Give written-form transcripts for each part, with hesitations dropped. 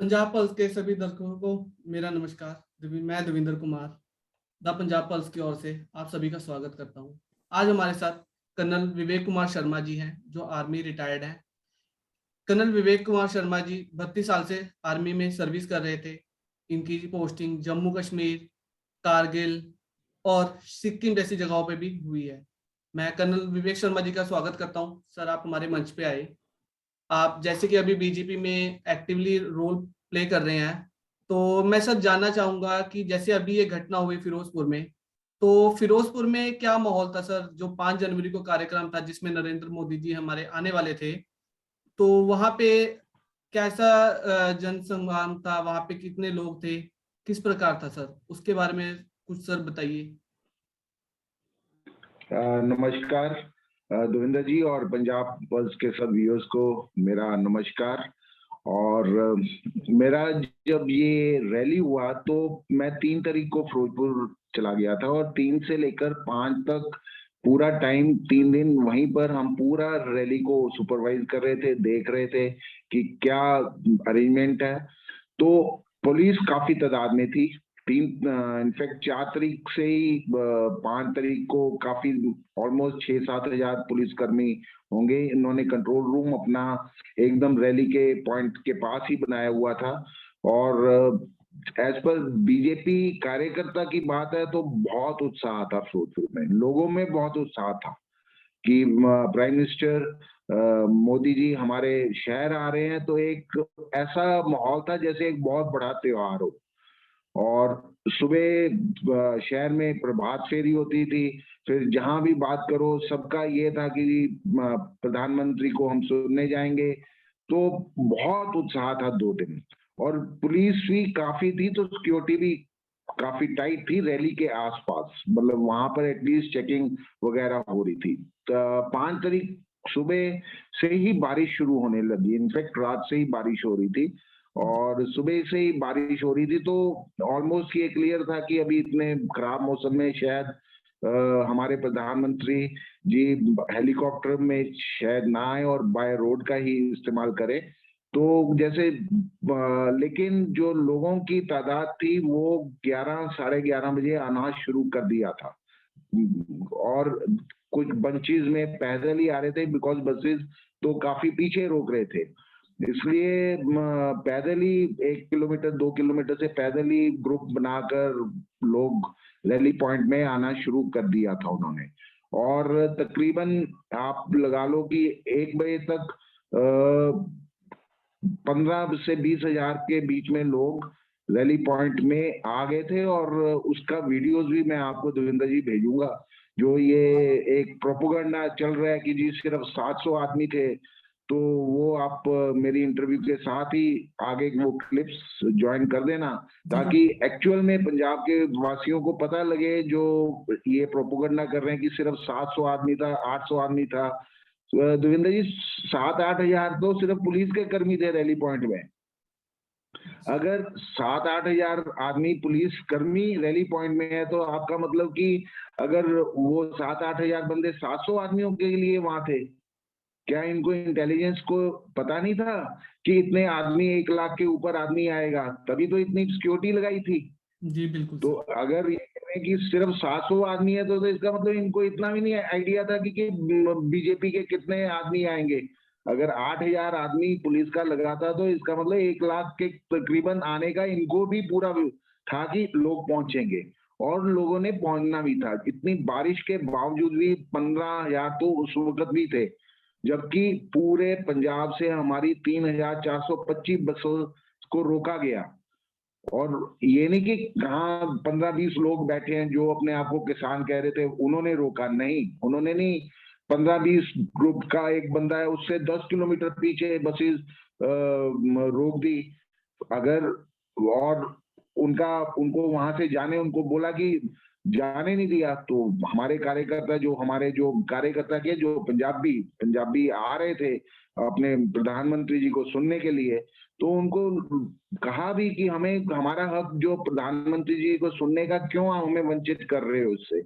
Punjab pulse के सभी दर्शकों को मेरा नमस्कार। मैं देवेंद्र कुमार द पंजाब पल्स की ओर से आप सभी का स्वागत करता हूं। आज हमारे साथ कर्नल विवेक कुमार शर्मा जी हैं, जो आर्मी रिटायर्ड हैं। कर्नल विवेक कुमार शर्मा जी 32 साल से आर्मी में सर्विस कर रहे थे। इनकी पोस्टिंग जम्मू कश्मीर, कारगिल और सिक्किम जैसी जगहों पे भी हुई है। मैं कर्नल विवेक शर्मा जी का स्वागत करता हूं। सर, आप हमारे मंच पे आए। आप जैसे कि अभी बीजेपी में एक्टिवली रोल प्ले कर रहे हैं, तो मैं सर जानना चाहूंगा कि जैसे अभी ये घटना हुई फिरोजपुर में, तो फिरोजपुर में क्या माहौल था सर? जो 5 जनवरी को कार्यक्रम था जिसमें नरेंद्र मोदी जी हमारे आने वाले थे, तो वहां पे कैसा जनसंग्राम था? वहां पे कितने लोग थे? किस प्रकार था सर? उसके बारे में कुछ सर बताइए। नमस्कार देवेंद्र जी और पंजाब पल्स के सब व्यूअर्स को मेरा नमस्कार। और मेरा जब ये रैली हुआ तो मैं 3 तारीख को फिरोजपुर चला गया था और 3 से लेकर 5 तक पूरा टाइम 3 दिन वहीं पर हम पूरा रैली को सुपरवाइज कर रहे थे, देख रहे थे कि क्या अरेंजमेंट है। तो पुलिस काफी तादाद में थी। तीन इनफैक्ट 4 तारीख से ही 5 तारीख को काफी ऑलमोस्ट 6-7 हजार पुलिसकर्मी होंगे। इन्होंने कंट्रोल रूम अपना एकदम रैली के पॉइंट के पास ही बनाया हुआ था। और एज पर बीजेपी कार्यकर्ता की बात है तो बहुत उत्साह था फिरोजपुर में, लोगों में बहुत उत्साह था कि प्राइम मिनिस्टर मोदी जी हमारे शहर आ रहे हैं। तो एक ऐसा माहौल था जैसे एक बहुत बड़ा त्योहार हो। और सुबह शहर में प्रभात फेरी होती थी। फिर जहां भी बात करो सबका ये था कि प्रधानमंत्री को हम सुनने जाएंगे। तो बहुत उत्साह था 2 दिन। और पुलिस भी काफी थी तो सिक्योरिटी भी काफी टाइट थी रैली के आसपास, मतलब वहां पर एटलीस्ट चेकिंग वगैरह हो रही थी। तो 5 तारीख सुबह से ही बारिश शुरू होने लगी, इनफैक्ट रात से ही बारिश हो रही थी। और सुबह से ही बारिश हो रही थी तो ऑलमोस्ट ये क्लियर था कि अभी इतने खराब मौसम में शायद हमारे प्रधानमंत्री जी हेलीकॉप्टर में शायद ना आए और बाय रोड का ही इस्तेमाल करें। तो जैसे लेकिन जो लोगों की तादाद थी वो 11 साढ़े 11 बजे आना शुरू कर दिया था। और कुछ बंचेस में पैदल ही आ रहे थे बिकॉज बसेस तो काफी पीछे रोक रहे थे। इसलिए पैदल ही 1 किलोमीटर 2 किलोमीटर से पैदल ही ग्रुप बनाकर लोग रैली पॉइंट में आना शुरू कर दिया था उन्होंने। और तकरीबन आप लगा लो कि 1 बजे तक 15 से 20 हजार के बीच में लोग रैली पॉइंट में आ गए थे। और उसका वीडियोस भी मैं आपको देवेंद्र जी भेजूंगा। जो ये एक प्रोपोगंडा चल रहा है कि जी सिर्फ 700 आदमी थे, तो वो आप मेरी इंटरव्यू के साथ ही आगे वो क्लिप्स ज्वाइन कर देना, जी ताकि एक्चुअल में पंजाब के वासियों को पता लगे जो ये प्रोपोगंडा कर रहे हैं कि सिर्फ 700 आदमी था, 800 आदमी था। देवेंद्र जी 7-8 हजार तो सिर्फ पुलिस के कर्मी थे रैली पॉइंट में। अगर 7-8 हजार आदमी पुलिस कर्मी रैली पॉइंट में है तो आपका मतलब कि अगर वो 7-8 हजार बंदे 700 आदमियों के लिए वहां थे, क्या इनको इंटेलिजेंस को पता नहीं था कि इतने आदमी 1 लाख के ऊपर आदमी आएगा? तभी तो इतनी सिक्योरिटी लगाई थी। जी बिल्कुल तो सर। अगर ये कहें कि सिर्फ 700 आदमी है तो इसका मतलब इनको इतना भी नहीं आइडिया था कि बीजेपी के कितने आदमी आएंगे। अगर 8 हजार आदमी पुलिस का लगा था तो इसका मतलब 1 लाख के तकरीबन आने का इनको भी पूरा था कि लोग पहुंचेंगे। और लोगों ने पहुंचना भी था। इतनी बारिश के बावजूद भी 15 हजार तो उस वक्त भी थे, जबकि पूरे पंजाब से हमारी 3,425 बसों को रोका गया। और ये नहीं कि कहाँ 15-20 लोग बैठे हैं जो अपने आप को किसान कह रहे थे उन्होंने रोका, नहीं, उन्होंने नहीं। 15-20 ग्रुप का एक बंदा है, उससे 10 किलोमीटर पीछे बसेस रोक दी। अगर और उनको वहां से जाने, उनको बोला कि जाने नहीं दिया। तो हमारे कार्यकर्ता जो कार्यकर्ता के जो पंजाबी पंजाबी आ रहे थे अपने प्रधानमंत्री जी को सुनने के लिए, तो उनको कहा भी कि हमें हमारा हक जो प्रधानमंत्री जी को सुनने का, क्यों हमें वंचित कर रहे हो उससे?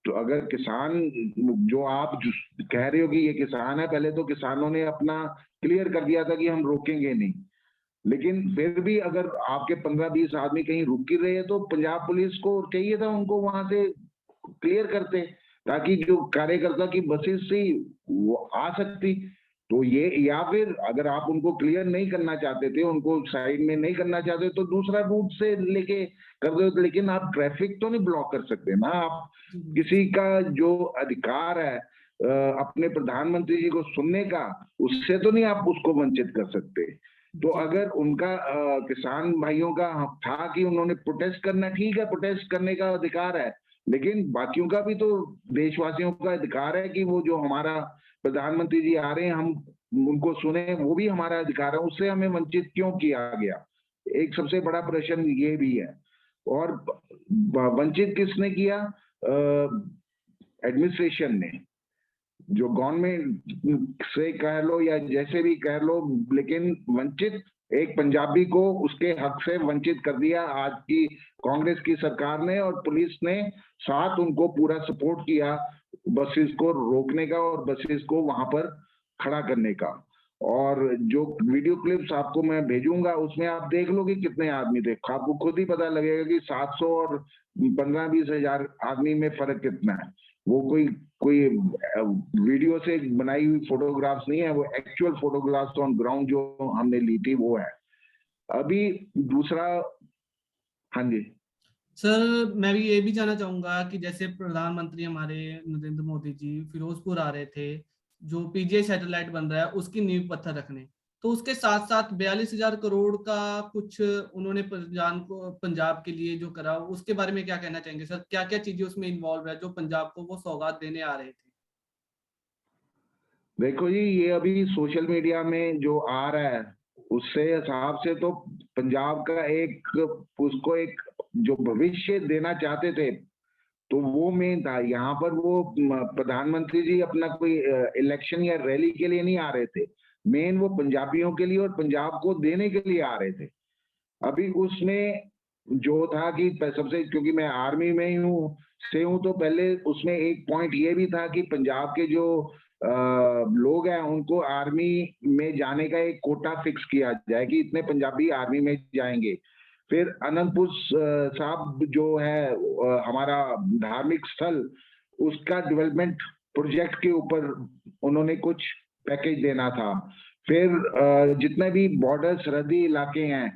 तो अगर किसान जो आप कह रहे हो कि ये किसान है, पहले तो किसानों ने अपना क्लियर कर दिया था कि हम रोकेंगे नहीं। लेकिन फिर भी अगर आपके 15-20 आदमी कहीं रुक ही रहे हैं तो पंजाब पुलिस को चाहिए था उनको वहां से क्लियर करते, ताकि जो कार्यकर्ता की बसेस थी वो आ सकती। तो ये, या फिर अगर आप उनको क्लियर नहीं करना चाहते थे, उनको साइड में नहीं करना चाहते, तो दूसरा रूट से लेके कर दो। लेकिन आप ट्रैफिक तो नहीं ब्लॉक कर सकते ना। आप किसी का जो अधिकार है अपने प्रधानमंत्री जी को सुनने का, उससे तो नहीं आप उसको वंचित कर सकते। तो अगर उनका किसान भाइयों का था कि उन्होंने प्रोटेस्ट करना, ठीक है, प्रोटेस्ट करने का अधिकार है, लेकिन बाकियों का भी तो, देशवासियों का अधिकार है कि वो जो हमारा प्रधानमंत्री जी आ रहे हैं हम उनको सुने, वो भी हमारा अधिकार है। उससे हमें वंचित क्यों किया गया? एक सबसे बड़ा प्रश्न ये भी है। और वंचित किसने किया? एडमिनिस्ट्रेशन ने, जो गवर्नमेंट से कह लो या जैसे भी कह लो, लेकिन वंचित एक पंजाबी को उसके हक से वंचित कर दिया आज की कांग्रेस की सरकार ने। और पुलिस ने साथ उनको पूरा सपोर्ट किया बसेस को रोकने का और बसेस को वहां पर खड़ा करने का। और जो वीडियो क्लिप्स आपको मैं भेजूंगा उसमें आप देख लो कि कितने आदमी थे, आपको खुद ही पता लगेगा कि 700 और 15-20 हजार आदमी में फर्क कितना है। वो कोई कोई वीडियो से बनाई हुई फोटोग्राफ्स नहीं है, वो एक्चुअल फोटोग्राफ्स ऑन ग्राउंड जो हमने ली थी वो है। अभी दूसरा, हाँ जी सर, मैं भी ये भी जानना चाहूंगा कि जैसे प्रधानमंत्री हमारे नरेंद्र मोदी जी फिरोजपुर आ रहे थे, जो पीजीआई सैटेलाइट बन रहा है उसकी नींव पत्थर रखने, तो उसके साथ साथ 42,000 करोड़ का कुछ उन्होंने पंजाब के लिए जो करा, उसके बारे में क्या कहना चाहेंगे सर? क्या क्या चीजें उसमें इन्वॉल्व है जो पंजाब को वो सौगात देने आ रहे थे? देखो जी, ये अभी सोशल मीडिया में जो आ रहा है उससे हिसाब से तो पंजाब का एक, उसको एक जो भविष्य देना चाहते थे तो वो मेन था। यहाँ पर वो प्रधानमंत्री जी अपना कोई इलेक्शन या रैली के लिए नहीं आ रहे थे, मेन वो पंजाबियों के लिए और पंजाब को देने के लिए आ रहे थे। अभी उसमें जो था कि सबसे, क्योंकि मैं आर्मी में ही हूँ तो पहले उसमें एक पॉइंट ये भी था कि पंजाब के जो लोग हैं उनको आर्मी में जाने का एक कोटा फिक्स किया जाए कि इतने पंजाबी आर्मी में जाएंगे। फिर अनंतपुर साहब जो है हमारा धार्मिक स्थल, उसका डेवलपमेंट प्रोजेक्ट के ऊपर उन्होंने कुछ पैकेज देना था। फिर जितने भी बॉर्डर सरहदी इलाके हैं,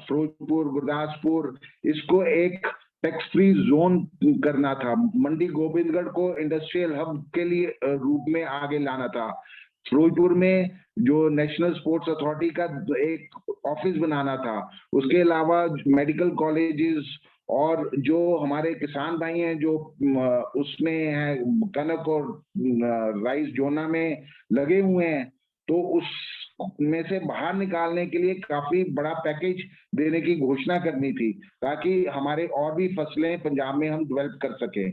फिरोजपुर, गुरदासपुर, इसको एक टैक्स फ्री जोन करना था। मंडी गोविंदगढ़ को इंडस्ट्रियल हब के लिए रूप में आगे लाना था। फिरोजपुर में जो नेशनल स्पोर्ट्स अथॉरिटी का एक ऑफिस बनाना था। उसके अलावा मेडिकल कॉलेजेस और जो हमारे किसान भाई हैं जो उसमें है कनक और राइस जोना में लगे हुए हैं, तो उस में से बाहर निकालने के लिए काफी बड़ा पैकेज देने की घोषणा करनी थी, ताकि हमारे और भी फसलें पंजाब में हम डेवलप कर सकें।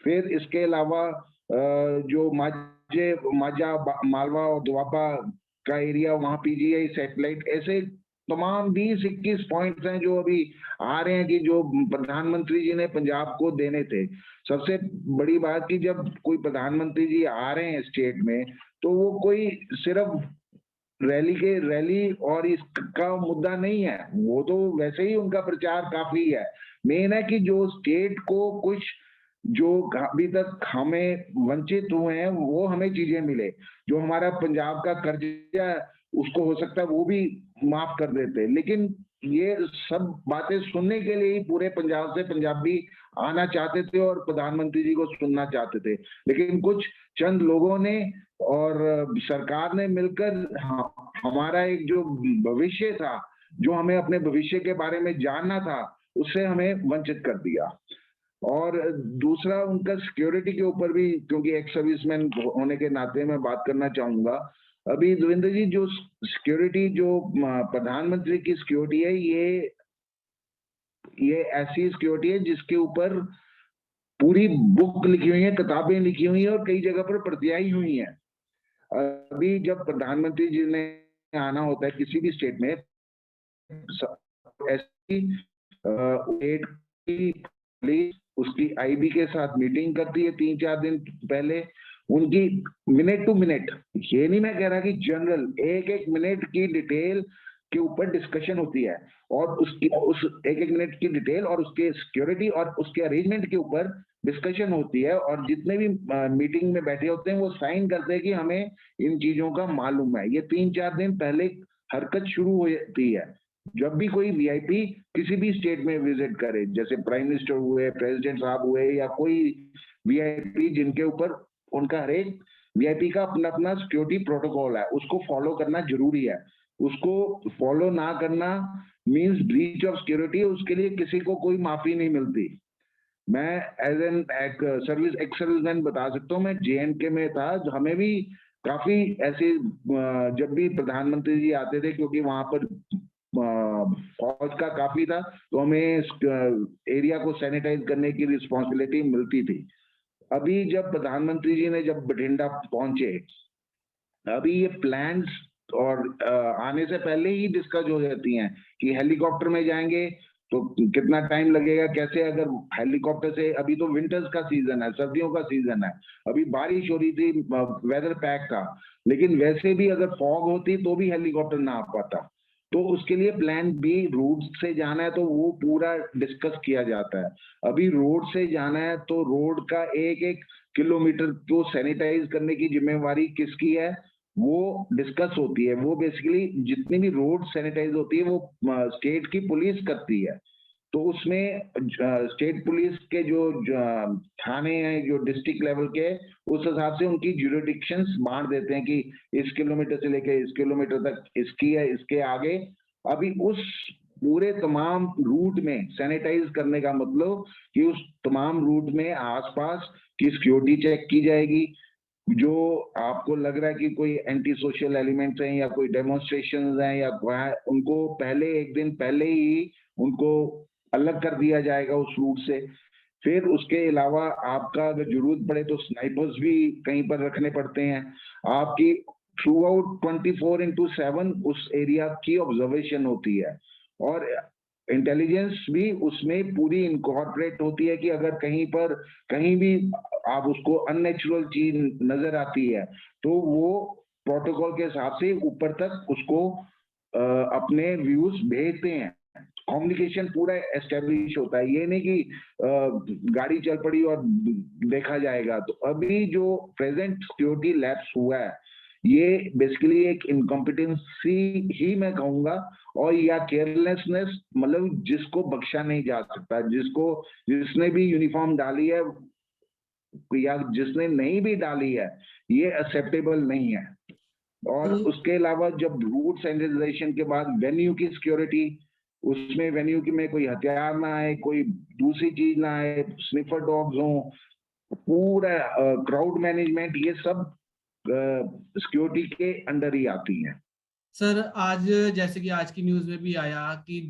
फिर इसके अलावा जो माझा मालवा और दुआबा का एरिया, वहां पीजीआई सैटेलाइट, ऐसे तमाम 20-21 पॉइंट्स हैं जो अभी आ रहे हैं कि जो प्रधानमंत्री जी ने पंजाब को देने थे। सबसे बड़ी बात कि जब कोई प्रधानमंत्री जी आ रहे हैं स्टेट में, तो वो कोई सिर्फ रैली और इसका मुद्दा नहीं है, वो तो वैसे ही उनका प्रचार काफी है। मेन है कि जो स्टेट को कुछ, जो अभी तक हमें वंचित हुए हैं, वो हमें चीजें मिले। जो हमारा पंजाब का कर्जा है उसको हो सकता है वो भी माफ कर देते, लेकिन ये सब बातें सुनने के लिए ही पूरे पंजाब से पंजाबी आना चाहते थे और प्रधानमंत्री जी को सुनना चाहते थे। लेकिन कुछ चंद लोगों ने और सरकार ने मिलकर हमारा एक जो भविष्य था, जो हमें अपने भविष्य के बारे में जानना था, उससे हमें वंचित कर दिया। और दूसरा उनका सिक्योरिटी के ऊपर भी, क्योंकि एक्स सर्विसमैन होने के नाते मैं बात करना चाहूंगा। अभी देवेंद्र जी, जो सिक्योरिटी, जो प्रधानमंत्री की सिक्योरिटी है, ये ऐसी सिक्योरिटी है जिसके ऊपर पूरी बुक लिखी हुई है, किताबें लिखी हुई है और कई जगह पर प्रतियां हुई हैं। अभी जब प्रधानमंत्री जी ने आना होता है किसी भी स्टेट में, ऐसी स्टेट की उसकी आईबी के साथ मीटिंग करती है 3-4 दिन पहले, उनकी मिनट टू मिनट, ये नहीं मैं कह रहा कि जनरल, एक एक मिनट की डिटेल के ऊपर डिस्कशन होती है, और उसकी उस एक एक मिनट की डिटेल और उसके सिक्योरिटी और उसके अरेंजमेंट के ऊपर डिस्कशन होती है, और जितने भी मीटिंग में बैठे होते हैं वो साइन करते हैं कि हमें इन चीजों का मालूम है। ये 3-4 दिन पहले हरकत शुरू होती है। जब भी कोई वीआईपी किसी भी स्टेट में विजिट करे, जैसे प्राइम मिनिस्टर हुए, प्रेसिडेंट साहब हुए, या कोई वीआईपी जिनके ऊपर उनका हर एक वीआईपी का अपना अपना सिक्योरिटी प्रोटोकॉल है, उसको फॉलो करना जरूरी है। उसको फॉलो ना करना मींस ब्रीच ऑफ सिक्योरिटी, उसके लिए किसी को कोई माफी नहीं मिलती। मैं एज एन एक सर्विस एक्स सर्विसमैन बता सकता हूँ, मैं जेएनके में था, हमें भी काफी ऐसे जब भी प्रधानमंत्री जी आते थे, क्योंकि वहां पर फौज का काफी था, तो हमें एरिया को सैनिटाइज करने की रिस्पॉन्सिबिलिटी मिलती थी। अभी जब प्रधानमंत्री जी ने जब बठिंडा पहुंचे, अभी ये प्लान्स और आने से पहले ही डिस्कस हो जाती हैं कि हेलीकॉप्टर में जाएंगे तो कितना टाइम लगेगा, कैसे, अगर हेलीकॉप्टर से, अभी तो विंटर्स का सीजन है, सर्दियों का सीजन है, अभी बारिश हो रही थी, वेदर पैक था, लेकिन वैसे भी अगर फॉग होती तो भी हेलीकॉप्टर ना आ पाता। तो उसके लिए प्लान बी, रूट से जाना है तो वो पूरा डिस्कस किया जाता है। अभी रोड से जाना है तो रोड का एक एक किलोमीटर को सैनिटाइज करने की जिम्मेवारी किसकी है, वो डिस्कस होती है। वो बेसिकली जितनी भी रोड सैनिटाइज होती है वो स्टेट की पुलिस करती है। तो उसमें स्टेट पुलिस के जो थाने हैं, जो डिस्ट्रिक्ट लेवल के, उस हिसाब से उनकी ज्यूरिडिक्शंस बांट देते हैं कि इस किलोमीटर से लेके इस किलोमीटर तक इसकी है, इसके आगे। अभी उस पूरे तमाम रूट में सैनिटाइज करने का मतलब कि उस तमाम रूट में आसपास की सिक्योरिटी चेक की जाएगी। जो आपको लग रहा है कि कोई एंटी सोशल एलिमेंट्स हैं या कोई डेमोन्स्ट्रेशन हैं या उनको पहले, एक दिन पहले ही उनको अलग कर दिया जाएगा उस रूट से। फिर उसके अलावा आपका अगर जरूरत पड़े तो स्नाइपर्स भी कहीं पर रखने पड़ते हैं। आपकी थ्रू आउट 24/7 उस एरिया की ऑब्जर्वेशन होती है, और इंटेलिजेंस भी उसमें पूरी इनकॉर्पोरेट होती है कि अगर कहीं पर कहीं भी आप उसको अननेचुरल चीज नजर आती है तो वो प्रोटोकॉल के हिसाब से ऊपर तक उसको अपने व्यूज भेजते हैं। कम्युनिकेशन पूरा एस्टेब्लिश होता है, ये नहीं कि गाड़ी चल पड़ी और देखा जाएगा। तो अभी जो प्रेजेंट सिक्योरिटी लैप्स हुआ है, ये बेसिकली एक इनकॉम्पिटेंसी ही मैं कहूंगा, और या केयरलेसनेस, मतलब जिसको बख्शा नहीं जा सकता। जिसने भी यूनिफॉर्म डाली है या जिसने नहीं भी डाली है, ये एक्सेप्टेबल नहीं है। और उसके अलावा जब रूट सैनिटाइजेशन के बाद वेन्यू की सिक्योरिटी, उसमें वेन्यू की में कोई हथियार ना आए, कोई दूसरी चीज ना आए, स्निफर डॉग्स हो, पूरा क्राउड मैनेजमेंट, ये सब सिक्योरिटी के अंडर ही आती है। सर, आज जैसे कि आज की न्यूज में भी आया कि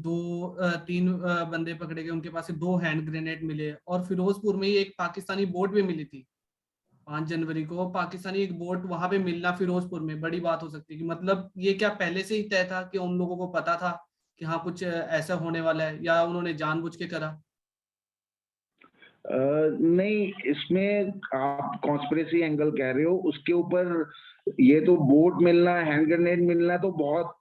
तीन बंदे पकड़े गए, उनके पास से 2 हैंड ग्रेनेड मिले, और फिरोजपुर में ही एक पाकिस्तानी बोट भी मिली थी 5 जनवरी को। पाकिस्तानी एक बोट वहां पे मिलना फिरोजपुर में बड़ी बात हो सकती है कि मतलब ये क्या पहले से ही तय था कि उन लोगों को पता था कि हाँ कुछ ऐसा होने वाला है, या उन्होंने जानबूझ के करा? नहीं, इसमें आप कॉन्स्पिरेसी एंगल कह रहे हो, उसके ऊपर ये तो बोट मिलना, हैंड ग्रेनेड मिलना तो बहुत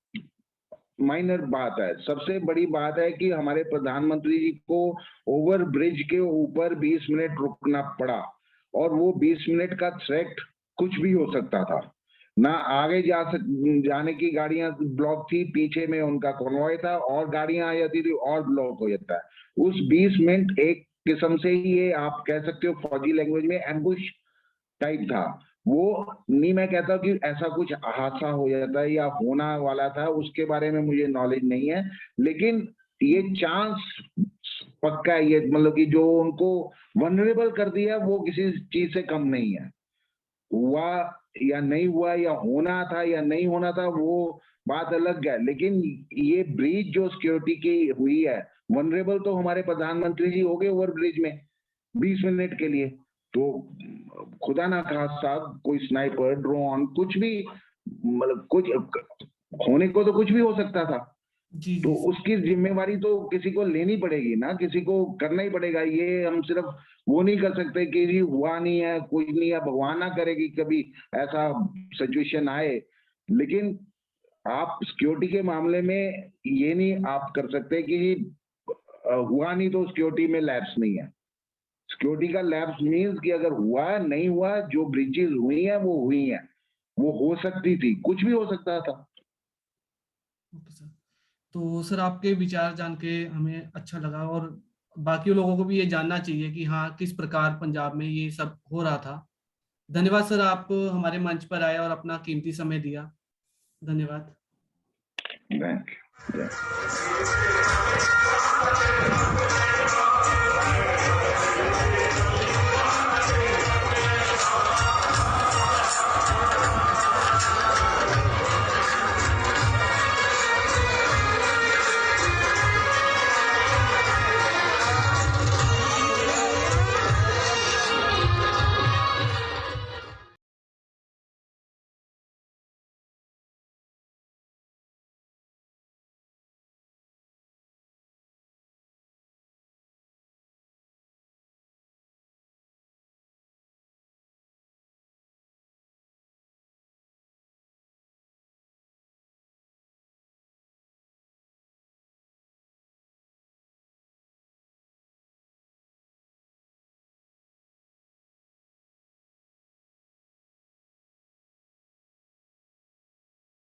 माइनर बात है। सबसे बड़ी बात है कि हमारे प्रधानमंत्री जी को ओवर ब्रिज के ऊपर 20 मिनट रुकना पड़ा, और वो 20 मिनट का थ्रेट कुछ भी हो सकता था ना। आगे जाने की गाड़ियां ब्लॉक थी, पीछे में उनका कॉन्वॉय था, और गाड़ियां आ जाती थी और ब्लॉक हो जाता है। उस 20 मिनट एक किस्म से ये आप कह सकते हो फौजी लैंग्वेज में एम्बुश टाइप था। वो नहीं मैं कहता कि ऐसा कुछ हादसा हो जाता है या होना वाला था, उसके बारे में मुझे नॉलेज नहीं है, लेकिन ये चांस पक्का है। ये मतलब कि जो उनको वनरेबल कर दिया वो किसी चीज से कम नहीं है। हुआ या नहीं हुआ, या होना था या नहीं होना था, वो बात अलग है, लेकिन ये ब्रिज जो सिक्योरिटी की हुई है, वनरेबल तो हमारे प्रधानमंत्री जी हो गए ओवर ब्रिज में 20 मिनट के लिए। तो खुदा ना खास्ता कोई स्नाइपर, ड्रोन, कुछ भी, मतलब कुछ होने को तो कुछ भी हो सकता था। जी तो जी सर। उसकी जिम्मेवारी तो किसी को लेनी पड़ेगी ना, किसी को करना ही पड़ेगा। ये हम सिर्फ वो नहीं कर सकते कि जी हुआ नहीं है, कुछ नहीं है, भगवान ना करे कि कभी ऐसा सिचुएशन आए। लेकिन आप सिक्योरिटी के मामले में ये नहीं आप कर सकते कि हुआ नहीं तो सिक्योरिटी में लैप्स नहीं है। सिक्योरिटी का लैप्स मीन्स कि अगर हुआ है, नहीं हुआ, जो ब्रीचेस हुई हैं वो हुई हैं, वो हो सकती थी, कुछ भी हो सकता था। Okay sir. तो सर आपके विचार जान के हमें अच्छा लगा, और बाकी लोगों को भी ये जानना चाहिए कि हाँ किस प्रकार पंजाब में ये सब हो रहा था। धन्यवाद सर, आप हमारे मंच पर आए और अपना कीमती समय दिया। धन्यवाद। Thank you.